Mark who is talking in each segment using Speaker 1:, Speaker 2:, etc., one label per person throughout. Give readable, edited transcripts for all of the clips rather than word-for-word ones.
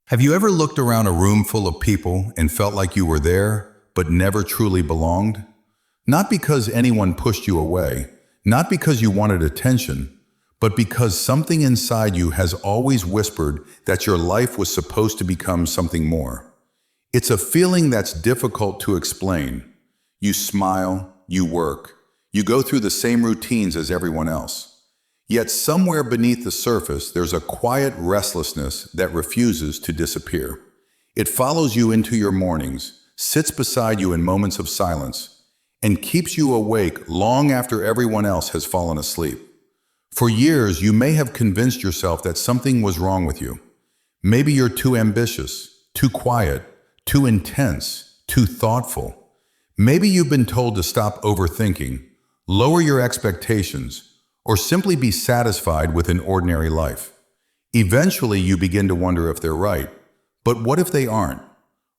Speaker 1: Have you ever looked around a room full of people and felt like you were there, but never truly belonged? Not because anyone pushed you away, not because you wanted attention, but because something inside you has always whispered that your life was supposed to become something more. It's a feeling that's difficult to explain. You smile, you work, you go through the same routines as everyone else. Yet somewhere beneath the surface, there's a quiet restlessness that refuses to disappear. It follows you into your mornings, sits beside you in moments of silence, and keeps you awake long after everyone else has fallen asleep. For years, you may have convinced yourself that something was wrong with you. Maybe you're too ambitious, too quiet, too intense, too thoughtful. Maybe you've been told to stop overthinking, lower your expectations, or simply be satisfied with an ordinary life. Eventually, you begin to wonder if they're right. But what if they aren't?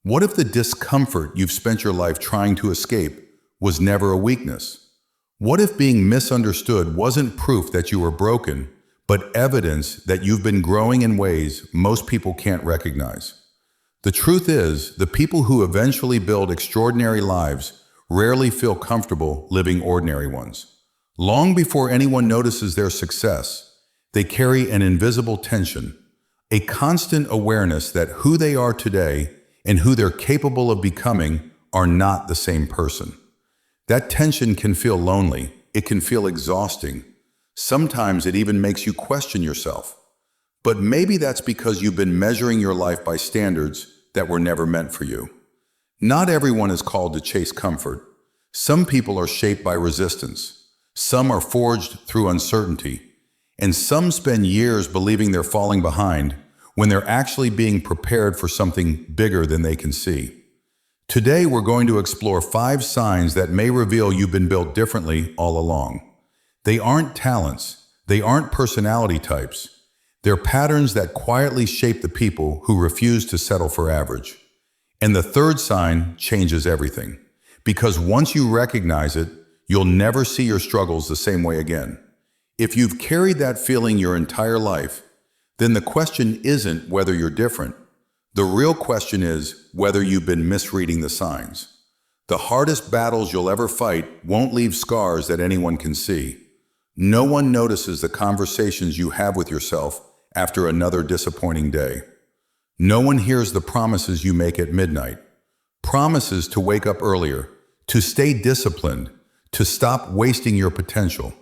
Speaker 1: What if the discomfort you've spent your life trying to escape was never a weakness? What if being misunderstood wasn't proof that you were broken, but evidence that you've been growing in ways most people can't recognize? The truth is, the people who eventually build extraordinary lives rarely feel comfortable living ordinary ones. Long before anyone notices their success, they carry an invisible tension, a constant awareness that who they are today and who they're capable of becoming are not the same person. That tension can feel lonely, it can feel exhausting. Sometimes it even makes you question yourself. But maybe that's because you've been measuring your life by standards that were never meant for you. Not everyone is called to chase comfort. Some people are shaped by resistance. Some are forged through uncertainty, and some spend years believing they're falling behind when they're actually being prepared for something bigger than they can see. Today, we're going to explore 5 signs that may reveal you've been built differently all along. They aren't talents, they aren't personality types. They're patterns that quietly shape the people who refuse to settle for average. And the third sign changes everything, because once you recognize it, you'll never see your struggles the same way again. If you've carried that feeling your entire life, then the question isn't whether you're different. The real question is whether you've been misreading the signs. The hardest battles you'll ever fight won't leave scars that anyone can see. No one notices the conversations you have with yourself after another disappointing day. No one hears the promises you make at midnight. Promises to wake up earlier, to stay disciplined, to stop wasting your potential.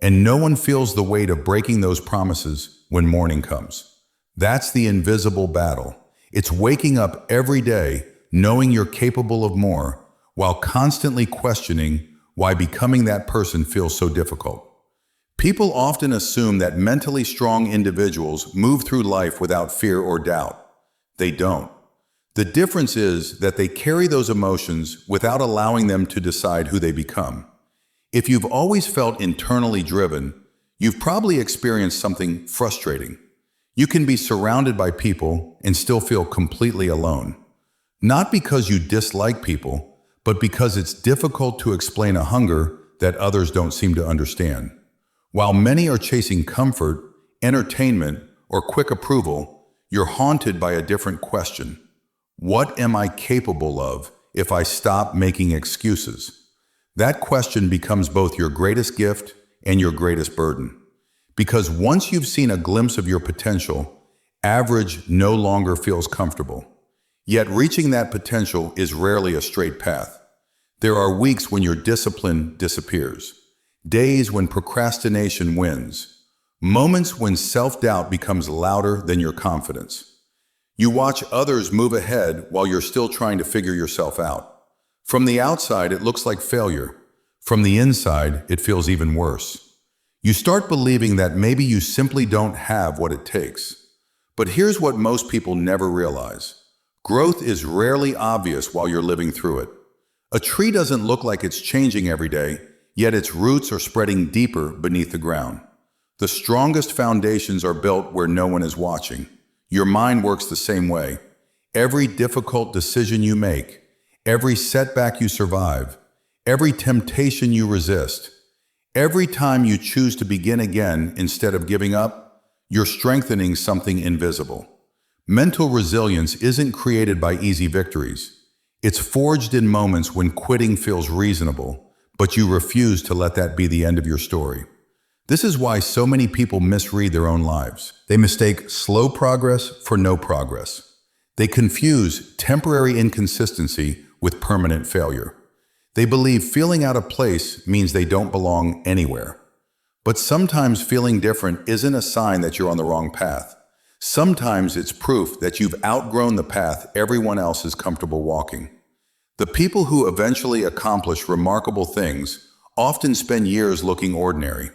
Speaker 1: And no one feels the weight of breaking those promises when morning comes. That's the invisible battle. It's waking up every day knowing you're capable of more, while constantly questioning why becoming that person feels so difficult. People often assume that mentally strong individuals move through life without fear or doubt. They don't. The difference is that they carry those emotions without allowing them to decide who they become. If you've always felt internally driven, you've probably experienced something frustrating. You can be surrounded by people and still feel completely alone. Not because you dislike people, but because it's difficult to explain a hunger that others don't seem to understand. While many are chasing comfort, entertainment, or quick approval, you're haunted by a different question. What am I capable of if I stop making excuses? That question becomes both your greatest gift and your greatest burden. Because once you've seen a glimpse of your potential, average no longer feels comfortable. Yet reaching that potential is rarely a straight path. There are weeks when your discipline disappears, days when procrastination wins, moments when self-doubt becomes louder than your confidence. You watch others move ahead while you're still trying to figure yourself out. From the outside, it looks like failure. From the inside, it feels even worse. You start believing that maybe you simply don't have what it takes. But here's what most people never realize. Growth is rarely obvious while you're living through it. A tree doesn't look like it's changing every day, yet its roots are spreading deeper beneath the ground. The strongest foundations are built where no one is watching. Your mind works the same way. Every difficult decision you make, every setback you survive, every temptation you resist, every time you choose to begin again instead of giving up, you're strengthening something invisible. Mental resilience isn't created by easy victories. It's forged in moments when quitting feels reasonable, but you refuse to let that be the end of your story. This is why so many people misread their own lives. They mistake slow progress for no progress. They confuse temporary inconsistency with permanent failure. They believe feeling out of place means they don't belong anywhere. But sometimes feeling different isn't a sign that you're on the wrong path. Sometimes it's proof that you've outgrown the path everyone else is comfortable walking. The people who eventually accomplish remarkable things often spend years looking ordinary.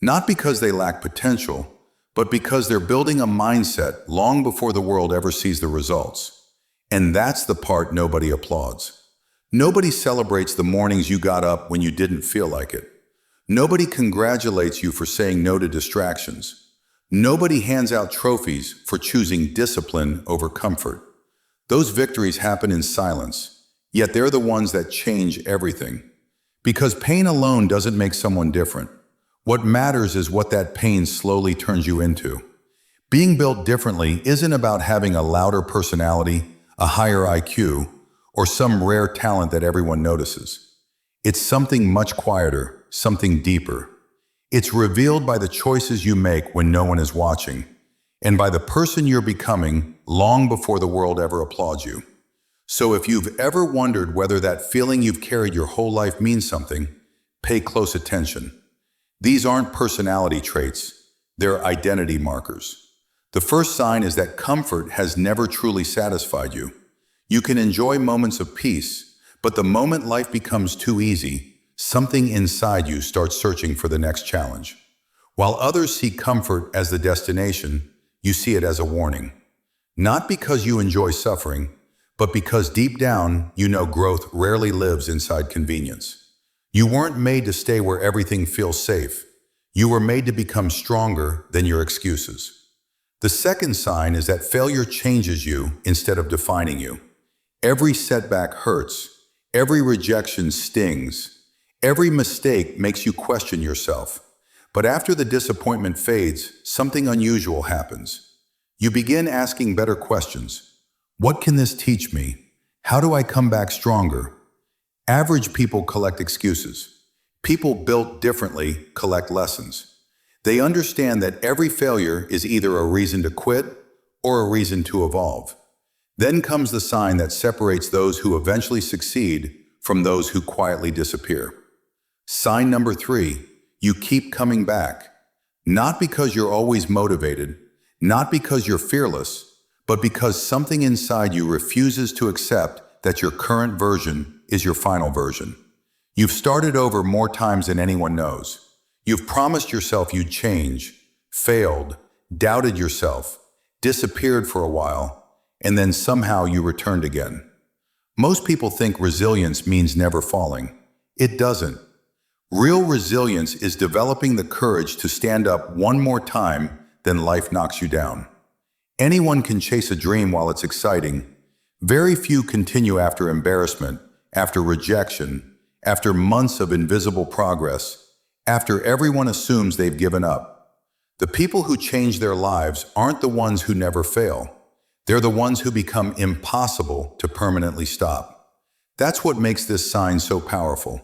Speaker 1: Not because they lack potential, but because they're building a mindset long before the world ever sees the results. And that's the part nobody applauds. Nobody celebrates the mornings you got up when you didn't feel like it. Nobody congratulates you for saying no to distractions. Nobody hands out trophies for choosing discipline over comfort. Those victories happen in silence, yet they're the ones that change everything. Because pain alone doesn't make someone different. What matters is what that pain slowly turns you into. Being built differently isn't about having a louder personality, a higher IQ, or some rare talent that everyone notices. It's something much quieter, something deeper. It's revealed by the choices you make when no one is watching, and by the person you're becoming long before the world ever applauds you. So if you've ever wondered whether that feeling you've carried your whole life means something, pay close attention. These aren't personality traits, they're identity markers. The first sign is that comfort has never truly satisfied you. You can enjoy moments of peace, but the moment life becomes too easy, something inside you starts searching for the next challenge. While others see comfort as the destination, you see it as a warning. Not because you enjoy suffering, but because deep down you know growth rarely lives inside convenience. You weren't made to stay where everything feels safe. You were made to become stronger than your excuses. The second sign is that failure changes you instead of defining you. Every setback hurts. Every rejection stings. Every mistake makes you question yourself. But after the disappointment fades, something unusual happens. You begin asking better questions. What can this teach me? How do I come back stronger? Average people collect excuses. People built differently collect lessons. They understand that every failure is either a reason to quit or a reason to evolve. Then comes the sign that separates those who eventually succeed from those who quietly disappear. Sign number 3, you keep coming back. Not because you're always motivated, not because you're fearless, but because something inside you refuses to accept that your current version is your final version. You've started over more times than anyone knows. You've promised yourself you'd change, failed, doubted yourself, disappeared for a while, and then somehow you returned again. Most people think resilience means never falling. It doesn't. Real resilience is developing the courage to stand up one more time than life knocks you down. Anyone can chase a dream while it's exciting. Very few continue after embarrassment, after rejection, after months of invisible progress, after everyone assumes they've given up. The people who change their lives aren't the ones who never fail. They're the ones who become impossible to permanently stop. That's what makes this sign so powerful.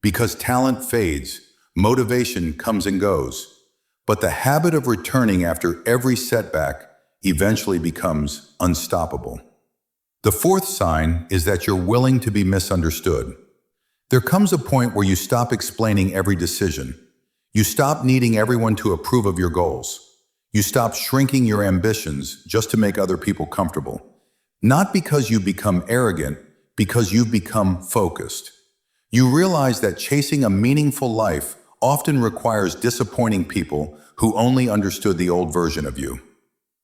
Speaker 1: Because talent fades, motivation comes and goes, but the habit of returning after every setback eventually becomes unstoppable. The fourth sign is that you're willing to be misunderstood. There comes a point where you stop explaining every decision. You stop needing everyone to approve of your goals. You stop shrinking your ambitions just to make other people comfortable. Not because you become arrogant, because you've become focused. You realize that chasing a meaningful life often requires disappointing people who only understood the old version of you.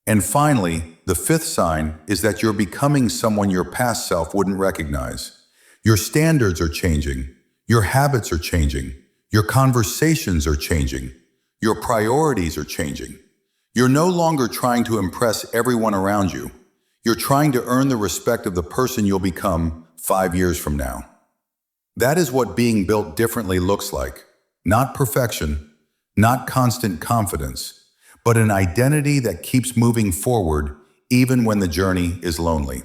Speaker 1: And finally, the fifth sign is that you're becoming someone your past self wouldn't recognize. Your standards are changing. Your habits are changing. Your conversations are changing. Your priorities are changing. You're no longer trying to impress everyone around you. You're trying to earn the respect of the person you'll become 5 years from now. That is what being built differently looks like. Not perfection, not constant confidence, but an identity that keeps moving forward even when the journey is lonely.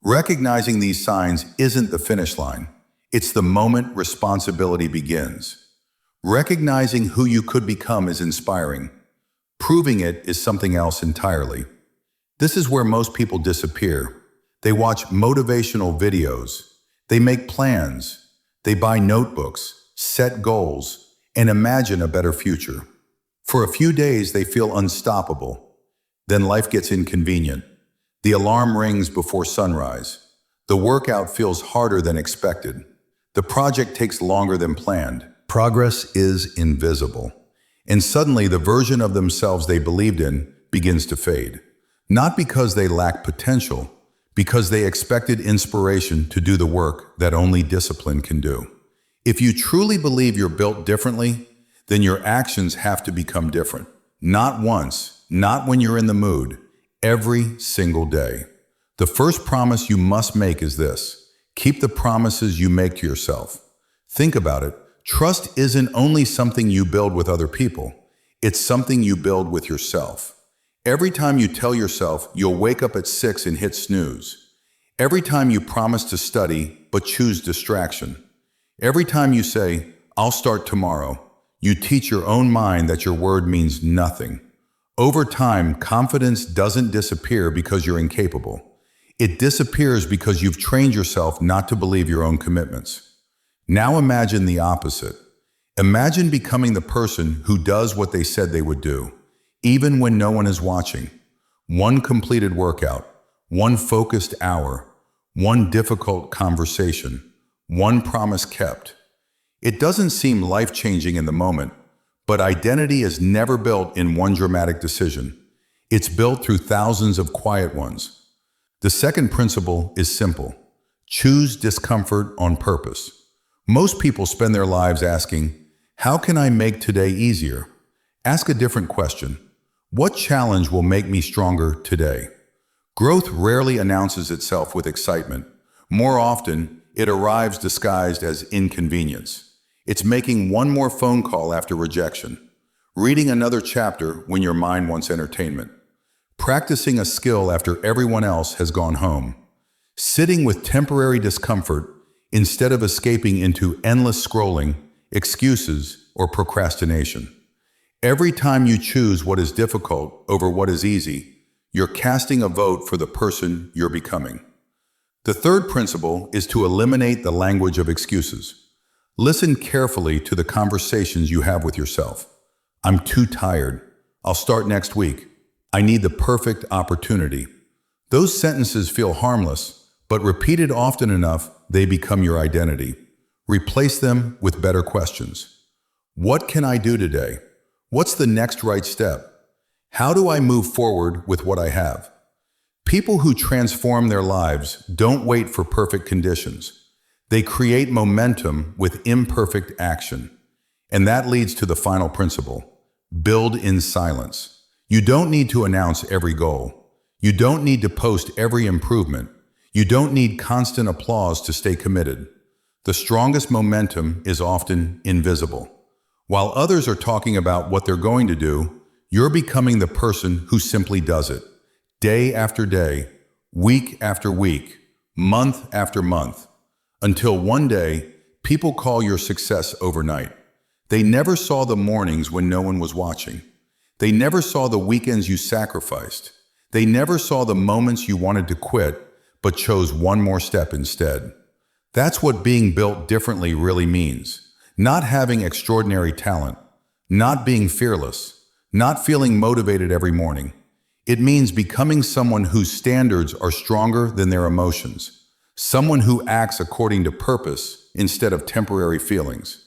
Speaker 1: Recognizing these signs isn't the finish line. It's the moment responsibility begins. Recognizing who you could become is inspiring. Proving it is something else entirely. This is where most people disappear. They watch motivational videos. They make plans. They buy notebooks, set goals, and imagine a better future. For a few days, they feel unstoppable. Then life gets inconvenient. The alarm rings before sunrise. The workout feels harder than expected. The project takes longer than planned. Progress is invisible. And suddenly, the version of themselves they believed in begins to fade. Not because they lack potential, because they expected inspiration to do the work that only discipline can do. If you truly believe you're built differently, then your actions have to become different. Not once, not when you're in the mood, every single day. The first promise you must make is this: keep the promises you make to yourself. Think about it. Trust isn't only something you build with other people, it's something you build with yourself. Every time you tell yourself you'll wake up at 6 and hit snooze. Every time you promise to study but choose distraction. Every time you say, I'll start tomorrow, you teach your own mind that your word means nothing. Over time, confidence doesn't disappear because you're incapable. It disappears because you've trained yourself not to believe your own commitments. Now imagine the opposite. Imagine becoming the person who does what they said they would do, even when no one is watching. One completed workout, one focused hour, one difficult conversation, one promise kept. It doesn't seem life-changing in the moment, but identity is never built in one dramatic decision. It's built through thousands of quiet ones. The second principle is simple. Choose discomfort on purpose. Most people spend their lives asking, how can I make today easier? Ask a different question. What challenge will make me stronger today? Growth rarely announces itself with excitement. More often, it arrives disguised as inconvenience. It's making one more phone call after rejection, reading another chapter when your mind wants entertainment, practicing a skill after everyone else has gone home, sitting with temporary discomfort instead of escaping into endless scrolling, excuses, or procrastination. Every time you choose what is difficult over what is easy, you're casting a vote for the person you're becoming. The third principle is to eliminate the language of excuses. Listen carefully to the conversations you have with yourself. I'm too tired. I'll start next week. I need the perfect opportunity. Those sentences feel harmless, but repeated often enough, they become your identity. Replace them with better questions. What can I do today? What's the next right step? How do I move forward with what I have? People who transform their lives don't wait for perfect conditions. They create momentum with imperfect action. And that leads to the final principle. Build in silence. You don't need to announce every goal. You don't need to post every improvement. You don't need constant applause to stay committed. The strongest momentum is often invisible. While others are talking about what they're going to do, you're becoming the person who simply does it. Day after day, week after week, month after month. Until one day, people call your success overnight. They never saw the mornings when no one was watching. They never saw the weekends you sacrificed. They never saw the moments you wanted to quit, but chose one more step instead. That's what being built differently really means. Not having extraordinary talent, not being fearless, not feeling motivated every morning. It means becoming someone whose standards are stronger than their emotions. Someone who acts according to purpose instead of temporary feelings.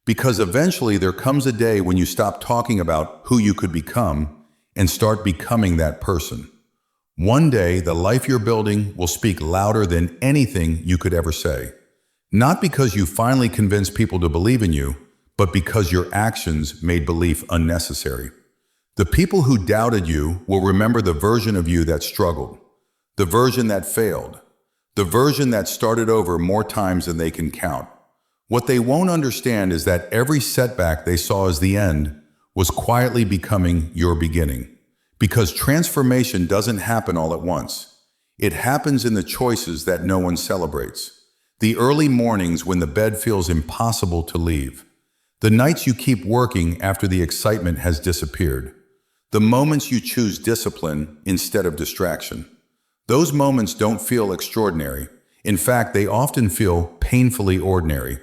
Speaker 1: Because eventually there comes a day when you stop talking about who you could become and start becoming that person. One day, the life you're building will speak louder than anything you could ever say. Not because you finally convinced people to believe in you, but because your actions made belief unnecessary. The people who doubted you will remember the version of you that struggled, the version that failed, the version that started over more times than they can count. What they won't understand is that every setback they saw as the end was quietly becoming your beginning. Because transformation doesn't happen all at once. It happens in the choices that no one celebrates. The early mornings when the bed feels impossible to leave. The nights you keep working after the excitement has disappeared. The moments you choose discipline instead of distraction. Those moments don't feel extraordinary. In fact, they often feel painfully ordinary.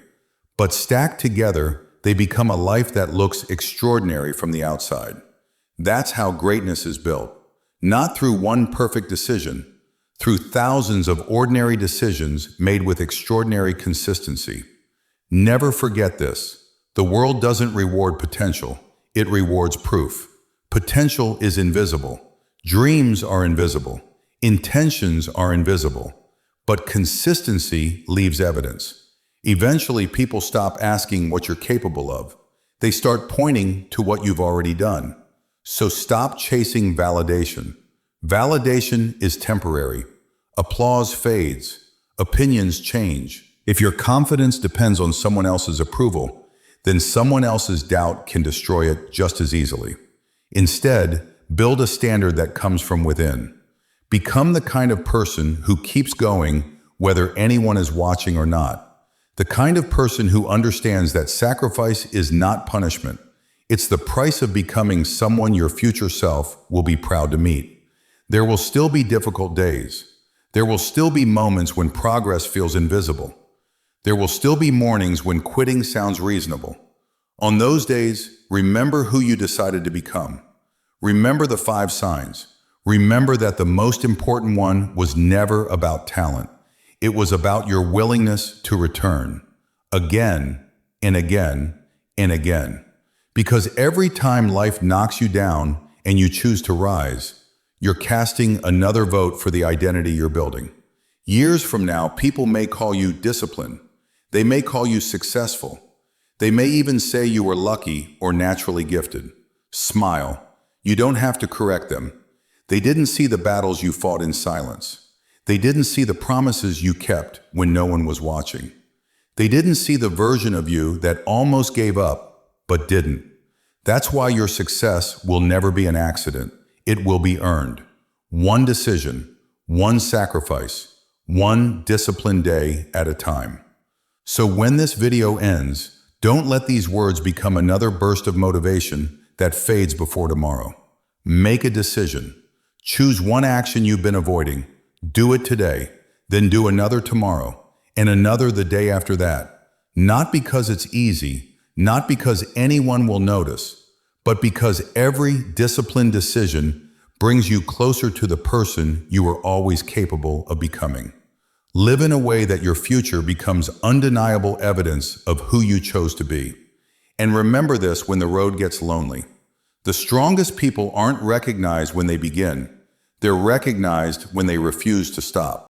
Speaker 1: But stacked together, they become a life that looks extraordinary from the outside. That's how greatness is built. Not through one perfect decision, through thousands of ordinary decisions made with extraordinary consistency. Never forget this. The world doesn't reward potential, it rewards proof. Potential is invisible. Dreams are invisible. Intentions are invisible. But consistency leaves evidence. Eventually, people stop asking what you're capable of. They start pointing to what you've already done. So stop chasing validation. Validation is temporary. Applause fades. Opinions change. If your confidence depends on someone else's approval, then someone else's doubt can destroy it just as easily. Instead, build a standard that comes from within. Become the kind of person who keeps going whether anyone is watching or not. The kind of person who understands that sacrifice is not punishment. It's the price of becoming someone your future self will be proud to meet. There will still be difficult days. There will still be moments when progress feels invisible. There will still be mornings when quitting sounds reasonable. On those days, remember who you decided to become. Remember the 5 signs. Remember that the most important one was never about talent. It was about your willingness to return. Again and again and again. Because every time life knocks you down and you choose to rise, you're casting another vote for the identity you're building. Years from now, people may call you disciplined. They may call you successful. They may even say you were lucky or naturally gifted. Smile. You don't have to correct them. They didn't see the battles you fought in silence. They didn't see the promises you kept when no one was watching. They didn't see the version of you that almost gave up, but didn't. That's why your success will never be an accident. It will be earned. One decision, one sacrifice, one disciplined day at a time. So when this video ends, don't let these words become another burst of motivation that fades before tomorrow. Make a decision. Choose one action you've been avoiding. Do it today, then do another tomorrow, and another the day after that. Not because it's easy, not because anyone will notice, but because every disciplined decision brings you closer to the person you were always capable of becoming. Live in a way that your future becomes undeniable evidence of who you chose to be. And remember this when the road gets lonely. The strongest people aren't recognized when they begin. They're recognized when they refuse to stop.